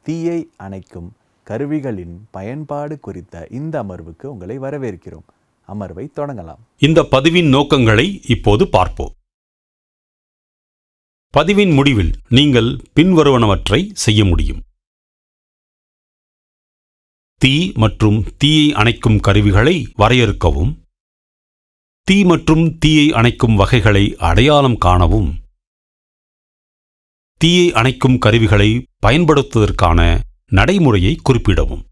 தீயை அணைக்கும் கருவிகளின் பயன்பாடு குறித்த இந்த அமர்வுக்கு உங்களை வரவேற்கிறோம். அமர்வை தொடங்கலாம். இந்த பதிவின் நோக்கங்களை இப்போது பார்ப்போம். பதிவின் முடிவில் நீங்கள் பின்வருவனவற்றை செய்ய முடியும். தீ மற்றும் தீயை அணைக்கும் கருவிகளை வரையறுக்கவும், தீ மற்றும் தீயை அணைக்கும் வகைகளை அடையாளம் காணவும், தீயை அணைக்கும் கருவிகளை பயன்படுத்துவதற்கான நடைமுறையை குறிப்பிடவும்.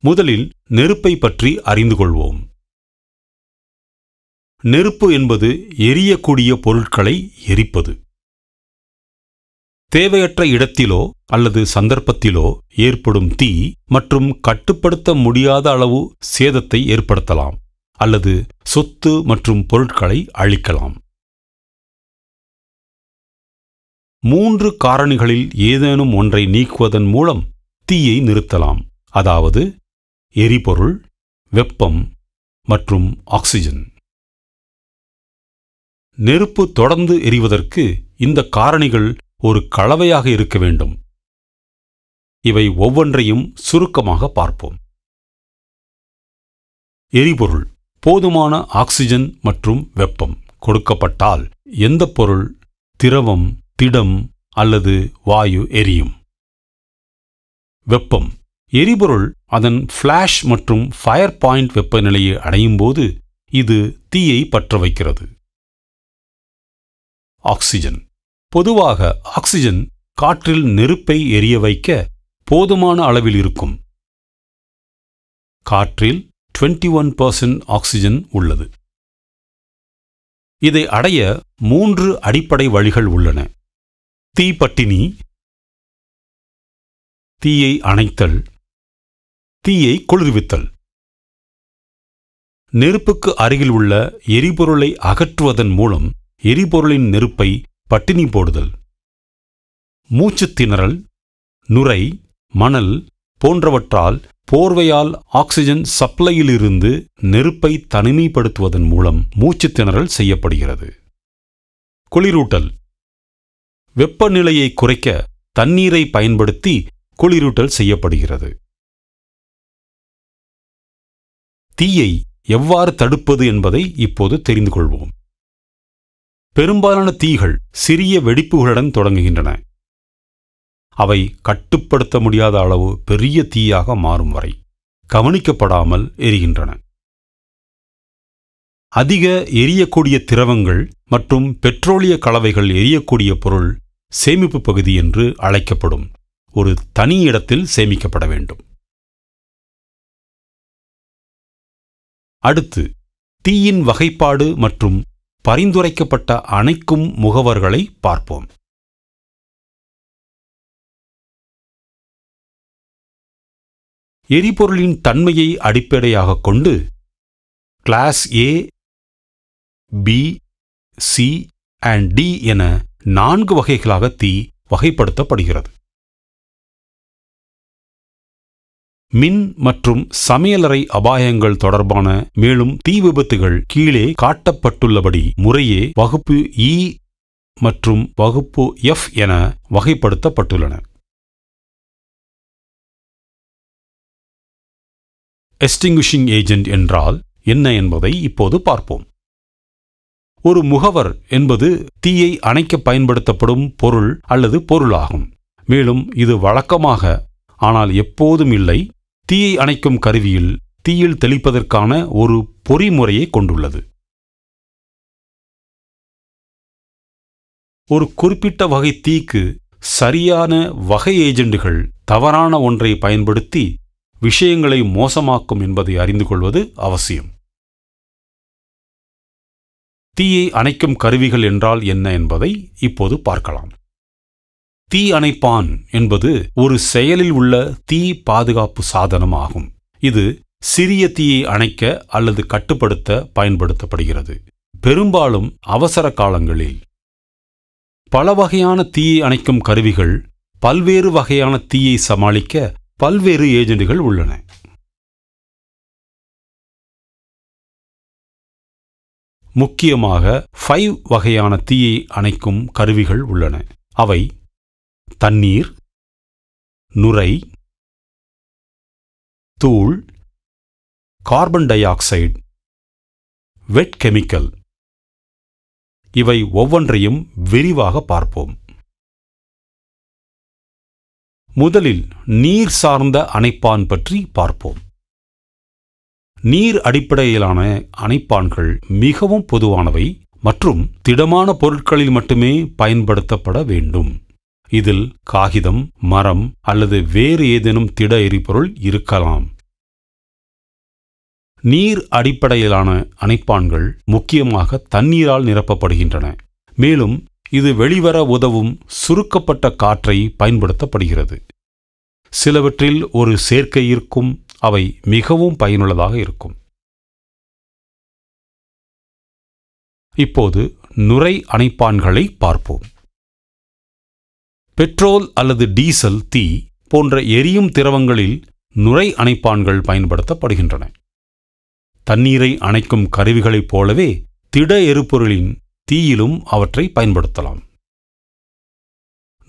முதலில் நெருப்பை பற்றி அறிந்து கொள்வோம். நெருப்பு என்பது எரியக்கூடிய பொருட்களை எரிப்பது. தேவையற்ற இடத்திலோ அல்லது சந்தர்ப்பத்திலோ ஏற்படும் தீ மற்றும் கட்டுப்படுத்த முடியாத அளவு சேதத்தை ஏற்படுத்தலாம் அல்லது சொத்து மற்றும் பொருட்களை அழிக்கலாம். 3 காரணிகளில் ஏதேனும் ஒன்றை நீக்குவதன் மூலம் தீயை நிறுத்தலாம். அதாவது எரிபொருள், வெப்பம் மற்றும் ஆக்சிஜன். நெருப்பு தொடர்ந்து எரிவதற்கு இந்த காரணிகள் ஒரு கலவையாக இருக்க வேண்டும். இவை ஒவ்வொன்றையும் சுருக்கமாக பார்ப்போம். எரிபொருள் போதுமான ஆக்சிஜன் மற்றும் வெப்பம் கொடுக்கப்பட்டால் எந்த பொருள், திரவம், திடம் அல்லது வாயு எரியும். வெப்பம் எரிபொருள் அதன் ஃபிளாஷ் மற்றும் ஃபயர் பாயிண்ட் வெப்பநிலையை அடையும் போது இது தீயை பற்ற வைக்கிறது. ஆக்சிஜன் பொதுவாக ஆக்சிஜன் காற்றில் நெருப்பை எரிய வைக்க போதுமான அளவில் இருக்கும். காற்றில் 21% ஆக்சிஜன் உள்ளது. இதை அடைய 3 அடிப்படை வழிகள் உள்ளன. தீப்பட்டினி, தீயை அணைத்தல், தீயை குளிர்வித்தல். நெருப்புக்கு அருகில் உள்ள எரிபொருளை அகற்றுவதன் மூலம் எரிபொருளின் நெருப்பை பட்டினி போடுதல். மூச்சுத் திணறல், நுரை, மணல் போன்றவற்றால் போர்வையால் ஆக்சிஜன் சப்ளையிலிருந்து நெருப்பை தனிமைப்படுத்துவதன் மூலம் மூச்சுத் திணறல் செய்யப்படுகிறது. குளிரூட்டல் வெப்பநிலையை குறைக்க தண்ணீரை பயன்படுத்தி குளிரூட்டல் செய்யப்படுகிறது. தீயை எவ்வாறு தடுப்பது என்பதை இப்போது தெரிந்து கொள்வோம். பெரும்பாலான தீகள் சிறிய வெடிப்புகளுடன் தொடங்குகின்றன. அவை கட்டுப்படுத்த முடியாத அளவு பெரிய தீயாக மாறும் வரை கவனிக்கப்படாமல் எரிகின்றன. அதிக எரியக்கூடிய திரவங்கள் மற்றும் பெட்ரோலிய கலவைகள் எரியக்கூடிய பொருள் சேமிப்பு பகுதி என்று அழைக்கப்படும் ஒரு தனி இடத்தில் சேமிக்கப்பட வேண்டும். அடுத்து தீயின் வகைப்பாடு மற்றும் பரிந்துரைக்கப்பட்ட அணைக்கும் முகவர்களை பார்ப்போம். எரிபொருளின் தன்மையை அடிப்படையாகக் கொண்டு class A, B, C and D என 4 வகைகளாக தீ வகைப்படுத்தப்படுகிறது. மின் மற்றும் சமையலறை அபாயங்கள் தொடர்பான மேலும் தீ விபத்துகள் கீழே காட்டப்பட்டுள்ளபடி முறையே வகுப்பு E மற்றும் வகுப்பு F என வகைப்படுத்தப்பட்டுள்ளன. எக்ஸ்டிங்விஷிங் ஏஜென்ட் என்றால் என்ன என்பதை இப்போது பார்ப்போம். ஒரு முகவர் என்பது தீயை அணைக்க பயன்படுத்தப்படும் பொருள் அல்லது பொருளாகும். மேலும் இது வழக்கமாக, ஆனால் எப்போதும் இல்லை, தீயை அணைக்கும் கருவியில் தீயில் தெளிப்பதற்கான ஒரு பொறிமுறையை கொண்டுள்ளது. ஒரு குறிப்பிட்ட வகை தீக்கு சரியான வகை ஏஜெண்டுகள் தவறான ஒன்றை பயன்படுத்தி விஷயங்களை மோசமாக்கும் என்பதை அறிந்து கொள்வது அவசியம். தீயை அணைக்கும் கருவிகள் என்றால் என்ன என்பதை இப்போது பார்க்கலாம். தீ அணைப்பான் என்பது ஒரு செயலில் உள்ள தீ பாதுகாப்பு சாதனம் ஆகும். இது சிறிய தீயை அணைக்க அல்லது கட்டுப்படுத்த பயன்படுத்தப்படுகிறது. பெரும்பாலும் அவசர காலங்களில். பல வகையான தீயை அணைக்கும் கருவிகள் பல்வேறு வகையான தீயை சமாளிக்க பல்வேறு ஏஜெண்டுகள் உள்ளன. முக்கியமாக 5 வகையான தீயை அணைக்கும் கருவிகள் உள்ளன. அவை தண்ணீர், நுரை, தூள், கார்பன் டை ஆக்சைடு, வெட் கெமிக்கல். இவை ஒவ்வொன்றையும் விரிவாக பார்ப்போம். முதலில் நீர் சார்ந்த அணைப்பான் பற்றி பார்ப்போம். நீர் அடிப்படையிலான அணைப்பான்கள் மிகவும் பொதுவானவை மற்றும் திடமான பொருட்களில் மட்டுமே பயன்படுத்தப்பட வேண்டும். இதில் காகிதம், மரம் அல்லது வேறு ஏதேனும் திட எரிபொருள் இருக்கலாம். நீர் அடிப்படையிலான அணைப்பான்கள் முக்கியமாக தண்ணீரால் நிரப்பப்படுகின்றன. மேலும் இது வெளிவர உதவும் சுருக்கப்பட்ட காற்றை பயன்படுத்தப்படுகிறது. சிலவற்றில் ஒரு சேர்க்கை இருக்கும். அவை மிகவும் பயனுள்ளதாக இருக்கும். இப்போது நுரை அணைப்பான்களை பார்ப்போம். பெட்ரோல் அல்லது டீசல், தீ போன்ற எரியும் திரவங்களில் நுரை அணைப்பான்கள் பயன்படுத்தப்படுகின்றன. தண்ணீரை அணைக்கும் கருவிகளைப் போலவே திட எரிபொருளின் தீயிலும் அவற்றை பயன்படுத்தலாம்.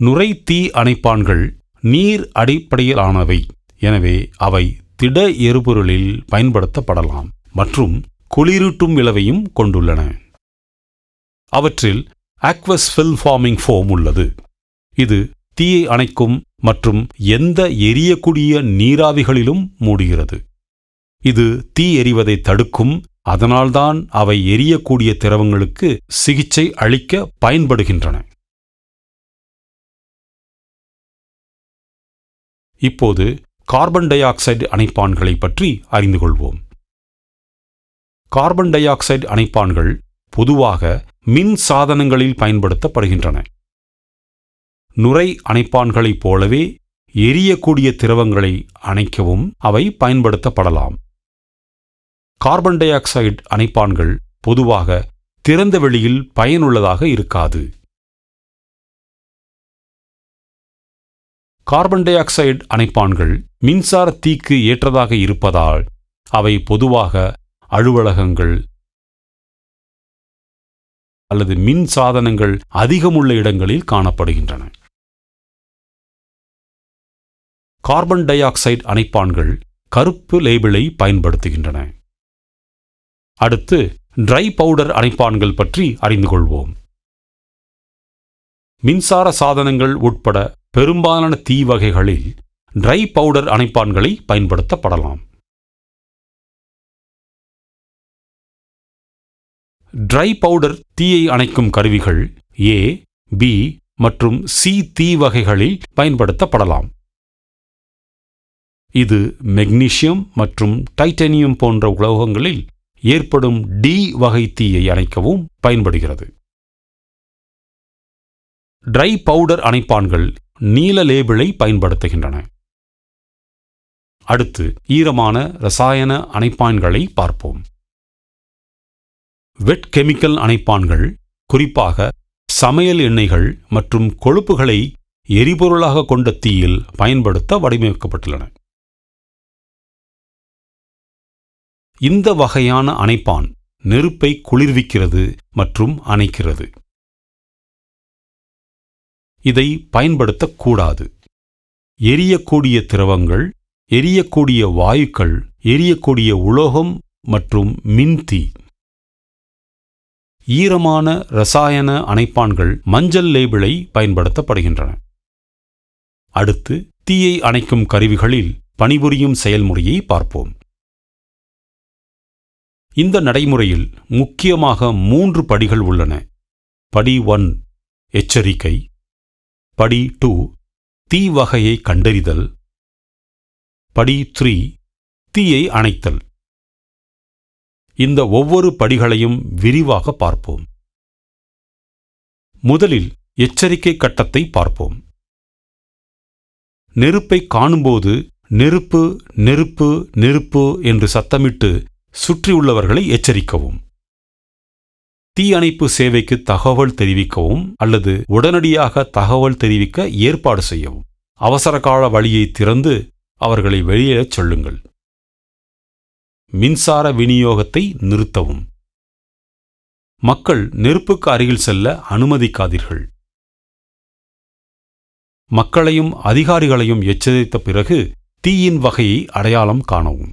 நுரை தீ அணைப்பான்கள் நீர் அடிப்படையிலானவை. எனவே அவை திட எரிபொருளில் பயன்படுத்தப்படலாம் மற்றும் குளிரூட்டும் விளைவையும் கொண்டுள்ளன. அவற்றில் ஆக்வஸ் ஃபில் ஃபார்மிங் ஃபோம் உள்ளது. இது தீயை அணைக்கும் மற்றும் எந்த எரியக்கூடிய நீராவிகளிலும் மூடுகிறது. இது தீ எரிவதை தடுக்கும். அதனால்தான் அவை எரியக்கூடிய திரவங்களுக்கு சிகிச்சை அளிக்க பயன்படுகின்றன. இப்போது கார்பன் டை ஆக்சைடு அணைப்பான்களை பற்றி அறிந்து கொள்வோம். கார்பன் டை ஆக்சைடு அணைப்பான்கள் பொதுவாக மின் சாதனங்களில் பயன்படுத்தப்படுகின்றன. நுரை அணைப்பான்களைப் போலவே எரியக்கூடிய திரவங்களை அணைக்கவும் அவை பயன்படுத்தப்படலாம். கார்பன் டை ஆக்சைடு அணைப்பான்கள் பொதுவாக திறந்த வெளியில் பயனுள்ளதாக இருக்காது. கார்பன் டை ஆக்சைடு அணைப்பான்கள் மின்சார தீக்கு ஏற்றதாக இருப்பதால் அவை பொதுவாக அலுவலகங்கள் அல்லது மின் சாதனங்கள் அதிகமுள்ள இடங்களில் காணப்படுகின்றன. கார்பன் டை ஆக்சைடு அணைப்பான்கள் கருப்பு லேபிளை பயன்படுத்துகின்றன. அடுத்து ட்ரை பவுடர் அணைப்பான்கள் பற்றி அறிந்து கொள்வோம். மின்சார சாதனங்கள் உட்பட பெரும்பாலான தீ வகைகளில் ட்ரை பவுடர் அணைப்பான்களை பயன்படுத்தப்படலாம். ட்ரை பவுடர் தீயை அணைக்கும் கருவிகள் ஏ, பி மற்றும் சி தீ வகைகளில் பயன்படுத்தப்படலாம். இது மெக்னீசியம் மற்றும் டைட்டானியம் போன்ற உலோகங்களில் ஏற்படும் டி வகை தீயை அணைக்கவும் பயன்படுகிறது. ட்ரை பவுடர் அணைப்பான்கள் நீல லேபிளை பயன்படுத்துகின்றன. அடுத்து ஈரமான இரசாயன அணைப்பான்களை பார்ப்போம். வெட் கெமிக்கல் அணைப்பான்கள் குறிப்பாக சமையல் எண்ணெய்கள் மற்றும் கொழுப்புகளை எரிபொருளாக கொண்ட தீயில் பயன்படுத்த வடிவமைக்கப்பட்டுள்ளன. இந்த வகையான அணைப்பான் நெருப்பை குளிர்விக்கிறது மற்றும் அணைக்கிறது. இதை பயன்படுத்தக்கூடாது. எரியக்கூடிய திரவங்கள், எரியக்கூடிய வாயுக்கள், எரியக்கூடிய உலோகம் மற்றும் மின்தீ. ஈரமான இரசாயன அணைப்பான்கள் மஞ்சள் லேபிளை பயன்படுத்தப்படுகின்றன. அடுத்து தீயை அணைக்கும் கருவிகளில் பணிபுரியும் செயல்முறையை பார்ப்போம். இந்த நடைமுறையில் முக்கியமாக 3 படிகள் உள்ளன. படி 1 எச்சரிக்கை, படி 2 தீ வகையை கண்டறிதல், படி 3 தீயை அணைத்தல். இந்த ஒவ்வொரு படிகளையும் விரிவாக பார்ப்போம். முதலில் எச்சரிக்கை கட்டத்தை பார்ப்போம். நெருப்பை காணும்போது நெருப்பு, நெருப்பு, நெருப்பு என்று சத்தமிட்டு சுற்றியுள்ளவர்களை எச்சரிக்கவும். தீ அணைப்பு சேவைக்கு தகவல் தெரிவிக்கவும் அல்லது உடனடியாக தகவல் தெரிவிக்க ஏற்பாடு செய்யவும். அவசரகால வழியை திறந்து அவர்களை வெளியேறச் சொல்லுங்கள். மின்சார விநியோகத்தை நிறுத்தவும். மக்கள் நெருப்புக்கு அருகில் செல்ல அனுமதிக்காதீர்கள். மக்களையும் அதிகாரிகளையும் எச்சரித்த பிறகு தீயின் வகையை அடையாளம் காணவும்.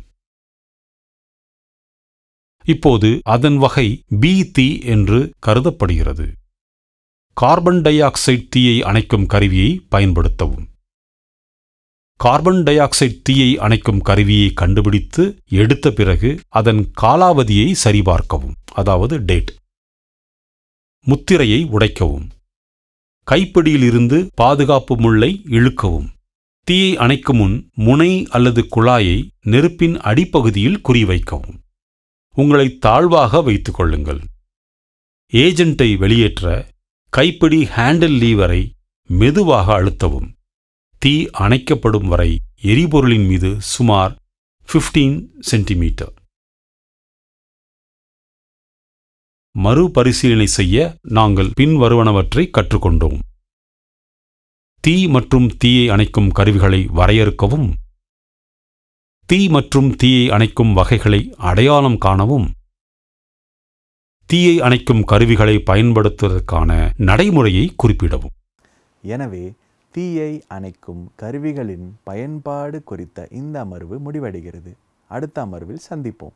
இப்போது அதன் வகை பி தீ என்று கருதப்படுகிறது. கார்பன் டை ஆக்சைடு தீயை அணைக்கும் கருவியை பயன்படுத்தவும். கார்பன் டை ஆக்சைடு தீயை அணைக்கும் கருவியை கண்டுபிடித்து எடுத்த பிறகு அதன் காலாவதியை சரிபார்க்கவும், அதாவது டேட். முத்திரையை உடைக்கவும். கைப்பிடியிலிருந்து பாதுகாப்பு முள்ளை இழுக்கவும். தீயை அணைக்கும் முன் முனை அல்லது குழாயை நெருப்பின் அடிப்பகுதியில் குறிவைக்கவும். உங்களை தாழ்வாக வைத்துக் கொள்ளுங்கள். ஏஜென்ட்டை வெளியேற்ற கைப்பிடி ஹேண்டில் லீவரை மெதுவாக அழுத்தவும். தீ அணைக்கப்படும் வரை எரிபொருளின் மீது சுமார் 15 சென்டிமீட்டர். மறுபரிசீலனை செய்ய நாங்கள் பின்வருவனவற்றை கற்றுக்கொண்டோம். தீ மற்றும் தீயை அணைக்கும் கருவிகளை வரையறுக்கவும். தீ மற்றும் தீயை அணைக்கும் வகைகளை அடையாளம் காணவும். தீயை அணைக்கும் கருவிகளை பயன்படுத்துவதற்கான நடைமுறையை குறிப்பிடவும். எனவே தீயை அணைக்கும் கருவிகளின் பயன்பாடு குறித்த இந்த அமர்வு முடிவடைகிறது. அடுத்த அமர்வில் சந்திப்போம்.